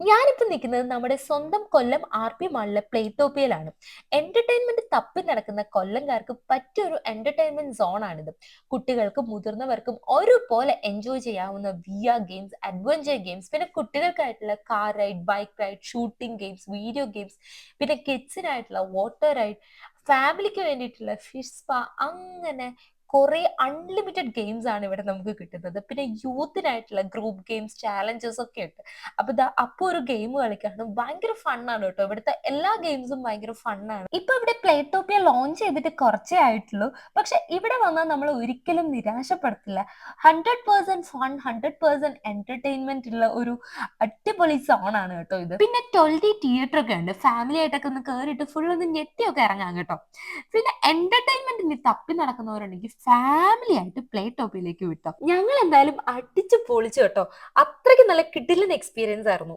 ഞാനിപ്പോ നിൽക്കുന്നത് നമ്മുടെ സ്വന്തം കൊല്ലം ആർ.പി. മാളിലെ പ്ലേറ്റോപ്പിയയിലാണ്. എന്റർടൈൻമെന്റ് തപ്പി നടക്കുന്ന കൊല്ലംകാർക്ക് പറ്റിയൊരു എന്റർടൈൻമെന്റ് സോണാണിത്. കുട്ടികൾക്കും മുതിർന്നവർക്കും ഒരുപോലെ എൻജോയ് ചെയ്യാവുന്ന വിആർ ഗെയിംസ്, അഡ്വഞ്ചർ ഗെയിംസ്, പിന്നെ കുട്ടികൾക്കായിട്ടുള്ള car ride, bike ride, shooting games, video games, പിന്നെ കിഡ്സിനായിട്ടുള്ള വാട്ടർ റൈഡ്, ഫാമിലിക്ക് വേണ്ടിയിട്ടുള്ള ഫിഷ് സ്പാ, അങ്ങനെ കുറെ അൺലിമിറ്റഡ് ഗെയിംസ് ആണ് ഇവിടെ നമുക്ക് കിട്ടുന്നത്. പിന്നെ യൂത്തിനായിട്ടുള്ള ഗ്രൂപ്പ് ഗെയിംസ്, ചാലഞ്ചസ് ഒക്കെ ഉണ്ട്. അപ്പൊ ഒരു ഗെയിം കളിക്കാണ് ഭയങ്കര ഫണ്ണാണ് കേട്ടോ. ഇവിടുത്തെ എല്ലാ ഗെയിംസും ഭയങ്കര ഫണ്ണാണ്. ഇപ്പൊ ഇവിടെ പ്ലേറ്റോപ്പിയ ലോഞ്ച് ചെയ്തിട്ട് കുറച്ചേ ആയിട്ടുള്ളൂ. പക്ഷെ ഇവിടെ വന്നാൽ നമ്മൾ ഒരിക്കലും നിരാശപ്പെടുത്തില്ല. 100% ഫൺ, 100% എന്റർടൈൻമെന്റ് ഉള്ള ഒരു അടിപൊളി സോൺ ആണ് കേട്ടോ ഇത്. പിന്നെ 12 തിയേറ്റർ ഒക്കെ ഉണ്ട്. ഫാമിലി ആയിട്ടൊക്കെ ഒന്ന് കയറിയിട്ട് ഫുൾ ഒന്ന് ഞെട്ടിയൊക്കെ ഇറങ്ങാം കേട്ടോ. പിന്നെ എന്റർടൈൻമെന്റിന് തപ്പി നടക്കുന്നവരുണ്ടെങ്കിൽ ഫാമിലി ആയിട്ട് പ്ലേ ടോപ്പിലേക്ക് വിട്ടോ. ഞങ്ങൾ എന്തായാലും അടിച്ചു പൊളിച്ചു കേട്ടോ. അത്രയ്ക്ക് നല്ല കിടിലൻ എക്സ്പീരിയൻസ് ആയിരുന്നു.